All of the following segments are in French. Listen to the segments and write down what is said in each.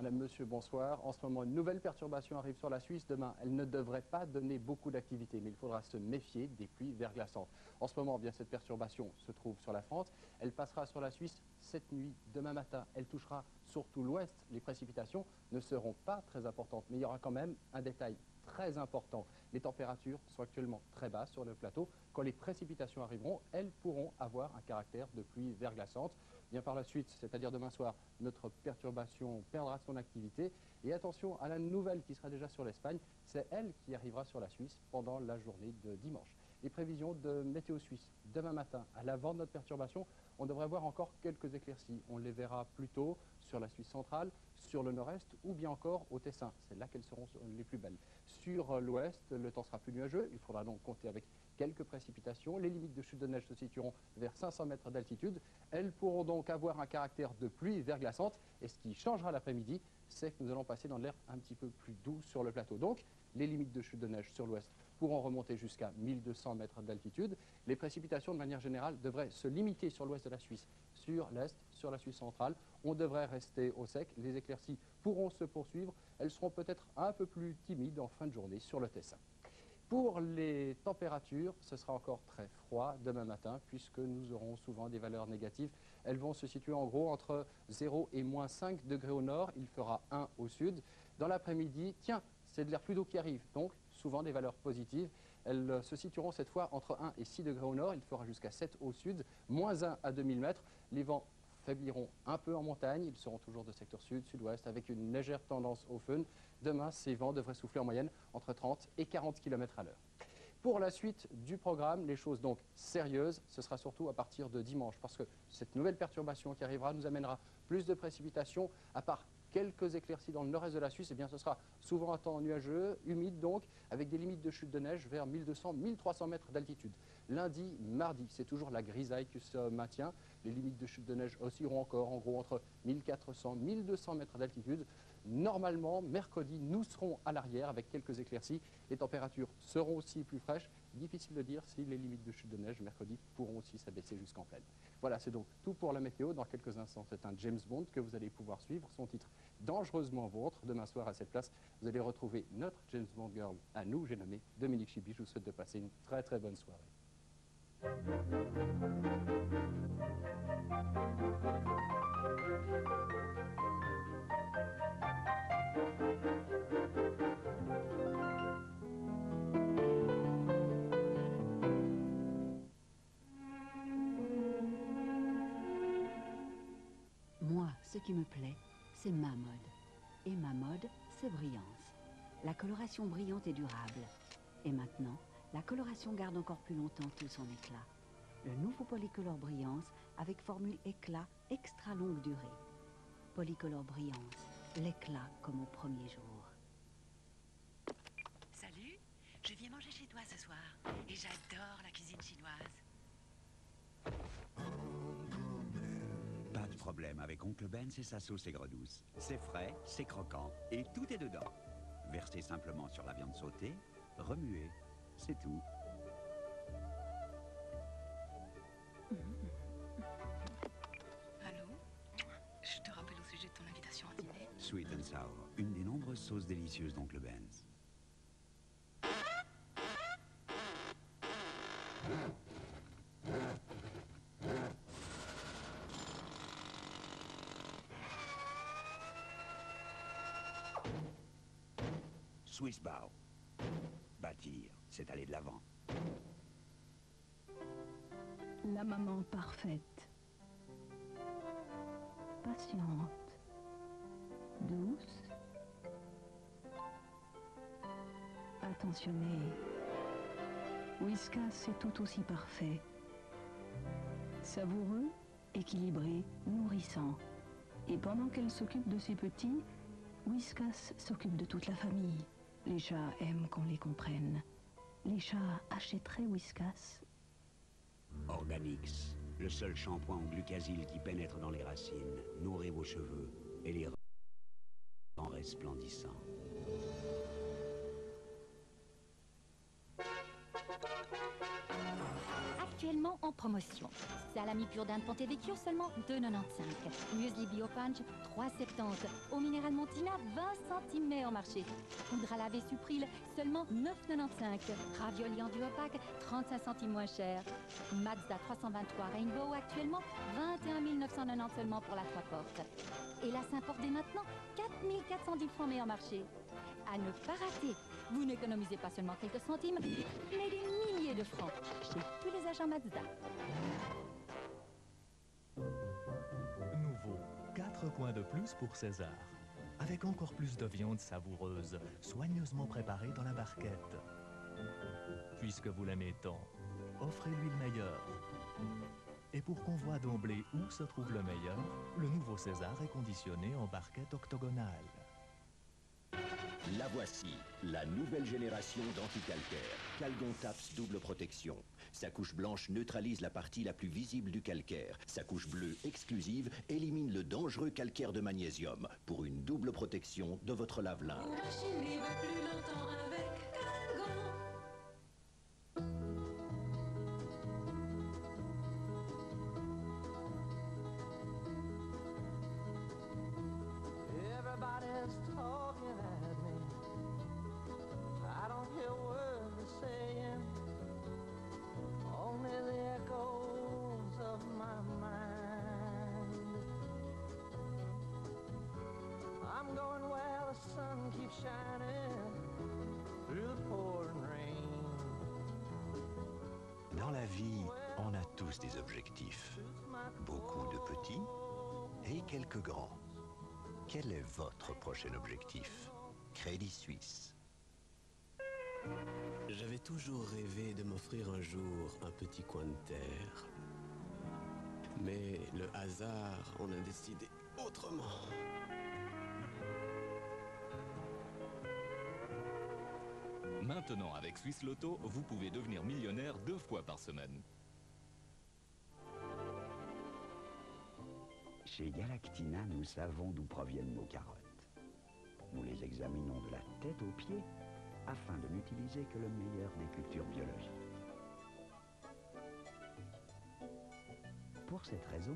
Madame, Monsieur, bonsoir. En ce moment, une nouvelle perturbation arrive sur la Suisse. Demain, elle ne devrait pas donner beaucoup d'activité, mais il faudra se méfier des pluies verglaçantes. En ce moment, bien, cette perturbation se trouve sur la France. Elle passera sur la Suisse cette nuit, demain matin. Elle touchera surtout l'ouest. Les précipitations ne seront pas très importantes, mais il y aura quand même un détail très important. Les températures sont actuellement très basses sur le plateau. Quand les précipitations arriveront, elles pourront avoir un caractère de pluie verglaçante. Bien par la suite, c'est-à-dire demain soir, notre perturbation perdra son activité. Et attention à la nouvelle qui sera déjà sur l'Espagne, c'est elle qui arrivera sur la Suisse pendant la journée de dimanche. Les prévisions de Météo Suisse, demain matin, à l'avant de notre perturbation, on devrait voir encore quelques éclaircies. On les verra plutôt sur la Suisse centrale, sur le nord-est ou bien encore au Tessin. C'est là qu'elles seront les plus belles. Sur l'ouest, le temps sera plus nuageux. Il faudra donc compter avec quelques précipitations. Les limites de chute de neige se situeront vers 500 mètres d'altitude. Elles pourront donc avoir un caractère de pluie verglaçante. Et ce qui changera l'après-midi, c'est que nous allons passer dans l'air un petit peu plus doux sur le plateau. Donc, les limites de chute de neige sur l'ouest pourront remonter jusqu'à 1200 mètres d'altitude. Les précipitations, de manière générale, devraient se limiter sur l'ouest de la Suisse, sur l'est, sur la Suisse centrale. On devrait rester au sec. Les éclaircies pourront se poursuivre. Elles seront peut-être un peu plus timides en fin de journée sur le Tessin. Pour les températures, ce sera encore très froid demain matin puisque nous aurons souvent des valeurs négatives. Elles vont se situer en gros entre 0 et moins 5 degrés au nord. Il fera 1 au sud. Dans l'après-midi, tiens, c'est de l'air plus doux qui arrive, donc souvent des valeurs positives. Elles se situeront cette fois entre 1 et 6 degrés au nord. Il fera jusqu'à 7 au sud, moins 1 à 2000 mètres. Les vents faibliront un peu en montagne. Ils seront toujours de secteur sud, sud-ouest, avec une légère tendance au föhn. Demain, ces vents devraient souffler en moyenne entre 30 et 40 km à l'heure. Pour la suite du programme, les choses donc sérieuses, ce sera surtout à partir de dimanche, parce que cette nouvelle perturbation qui arrivera nous amènera plus de précipitations, à part quelques éclaircies dans le nord-est de la Suisse, et bien ce sera souvent un temps nuageux, humide donc, avec des limites de chute de neige vers 1200-1300 mètres d'altitude. Lundi, mardi, c'est toujours la grisaille qui se maintient. Les limites de chute de neige oscilleront encore, en gros, entre 1400-1200 mètres d'altitude. Normalement, mercredi, nous serons à l'arrière avec quelques éclaircies. Les températures seront aussi plus fraîches. Difficile de dire si les limites de chute de neige mercredi pourront aussi s'abaisser jusqu'en plaine. Voilà, c'est donc tout pour la météo. Dans quelques instants, c'est un James Bond que vous allez pouvoir suivre. Son titre Dangereusement Vôtre. Demain soir, à cette place, vous allez retrouver notre James Bond Girl à nous. J'ai nommé Dominique Chibi. Je vous souhaite de passer une très très bonne soirée. Moi, ce qui me plaît, c'est ma mode. Et ma mode, c'est Brillance. La coloration brillante et durable. Et maintenant, la coloration garde encore plus longtemps tout son éclat. Le nouveau Polycolor Brillance avec formule éclat extra longue durée. Polycolor Brillance, l'éclat comme au premier jour. Salut, je viens manger chez toi ce soir et j'adore la cuisine chinoise. Pas de problème avec Oncle Ben et sa sauce aigre douce. C'est frais, c'est croquant et tout est dedans. Versez simplement sur la viande sautée, remuez, c'est tout. Allô? Je te rappelle au sujet de ton invitation à dîner. Sweet and Sour, une des nombreuses sauces délicieuses d'Oncle Ben's. Swiss Bow. Bâtir, c'est aller de l'avant. La maman parfaite. Patiente. Douce. Attentionnée. Whiskas, c'est tout aussi parfait. Savoureux, équilibré, nourrissant. Et pendant qu'elle s'occupe de ses petits, Whiskas s'occupe de toute la famille. Les chats aiment qu'on les comprenne. Les chats achèteraient Whiskas. Organix, le seul shampoing au glucasyl qui pénètre dans les racines, nourrit vos cheveux et les rend resplendissants. Actuellement, actuellement en promotion. Salami pur d'Inde Ponte Vecchio, seulement 2,95. Muesli Bio Punch, 3,70. Eau minérale Montina, 20 centimes mais en marché. Poudre à laver Supril, seulement 9,95. Ravioli en duopac, 35 centimes moins cher. Mazda 323 Rainbow, actuellement 21 990 seulement pour la 3 portes. Et la Saint-Porte dès maintenant, 4 410 francs mais en marché. À ne pas rater, vous n'économisez pas seulement quelques centimes, mais des milliers de francs chez tous les agents Mazda. Nouveau, 4 points de plus pour César. Avec encore plus de viande savoureuse, soigneusement préparée dans la barquette. Puisque vous l'aimez tant, offrez-lui le meilleur. Et pour qu'on voit d'emblée où se trouve le meilleur, le nouveau César est conditionné en barquette octogonale. La voici, la nouvelle génération d'anticalcaire. Calgon Taps double protection. Sa couche blanche neutralise la partie la plus visible du calcaire. Sa couche bleue exclusive élimine le dangereux calcaire de magnésium pour une double protection de votre lave-linge. La chimie va plus longtemps avec Calgon. Everybody's talking at me. I don't hear words they're saying, only the echoes of my mind. I'm going where the sun keeps shining through the pouring rain. Dans la vie, on a tous des objectifs. Beaucoup de petits et quelques grands. Quel est votre prochain objectif? Crédit Suisse. J'avais toujours rêvé de m'offrir un jour un petit coin de terre. Mais le hasard en a décidé autrement. Maintenant, avec Suisse Loto, vous pouvez devenir millionnaire 2 fois par semaine. Chez Galactina, nous savons d'où proviennent nos carottes. Nous les examinons de la tête aux pieds afin de n'utiliser que le meilleur des cultures biologiques. Pour cette raison,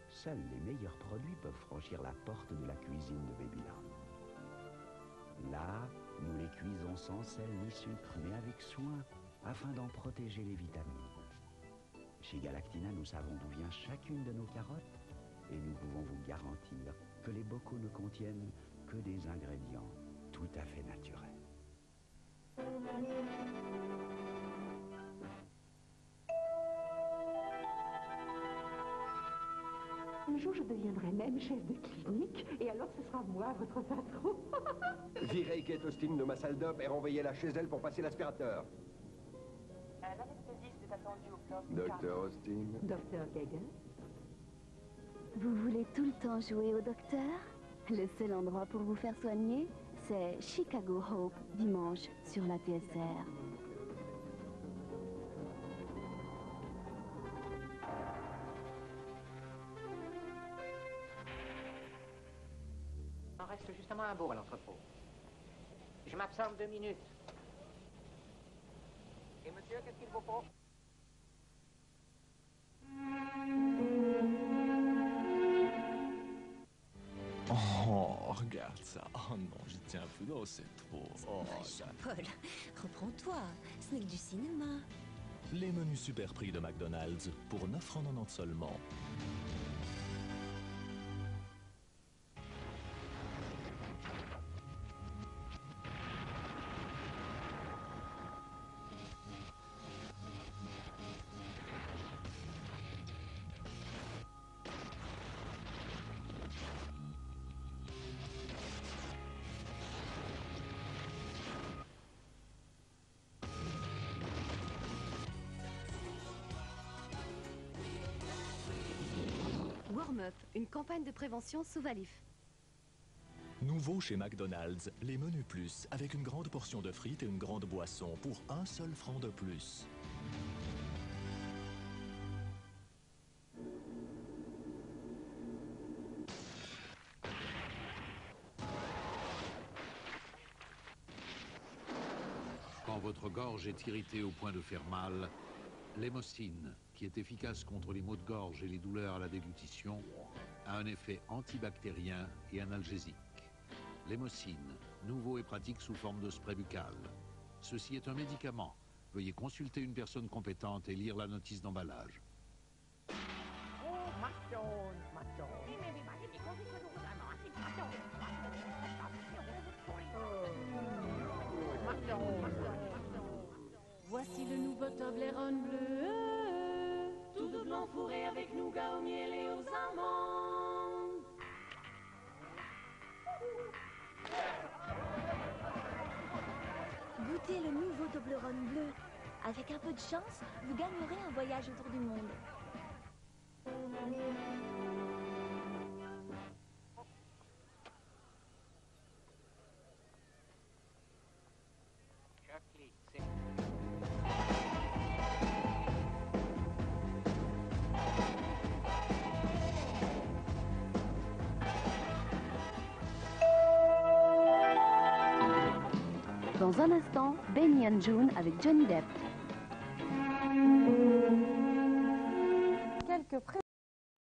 seuls les meilleurs produits peuvent franchir la porte de la cuisine de Babyland. Là, nous les cuisons sans sel ni sucre, mais avec soin, afin d'en protéger les vitamines. Chez Galactina, nous savons d'où vient chacune de nos carottes et nous pouvons vous garantir que les bocaux ne contiennent que des ingrédients tout à fait naturels. Un jour, je deviendrai même chef de clinique, et alors ce sera moi, votre patron. Virez Kate Austin de ma salle d'op et renvoyez-la chez elle pour passer l'aspirateur. L'anesthésiste est attendu au bloc. Docteur Austin. Docteur Gagan. Vous voulez tout le temps jouer au docteur? Le seul endroit pour vous faire soigner, c'est Chicago Hope, dimanche, sur la TSR. Il en reste justement un beau à l'entrepôt. Je m'absente 2 minutes. Et monsieur, qu'est-ce qu'il vous faut? Oh, regarde ça. Oh non, j'y tiens plus. Oh, c'est trop. Oh, Jean-Paul, reprends-toi. Ce n'est que du cinéma. Les menus super prix de McDonald's pour 9,90 € seulement. Warm-up, une campagne de prévention sous Valif. Nouveau chez McDonald's, les menus plus, avec une grande portion de frites et une grande boisson pour 1 seul franc de plus. Quand votre gorge est irritée au point de faire mal, L'hémocine, qui est efficace contre les maux de gorge et les douleurs à la déglutition, a un effet antibactérien et analgésique. L'hémocine, nouveau et pratique sous forme de spray buccal. Ceci est un médicament. Veuillez consulter une personne compétente et lire la notice d'emballage. Voici le nouveau Toblerone bleu, tout de blanc fourré avec nougat au miel et aux amandes. Goûtez le nouveau Toblerone bleu. Avec un peu de chance, vous gagnerez un voyage autour du monde. Dans un instant, Benny and June avec Johnny Depp.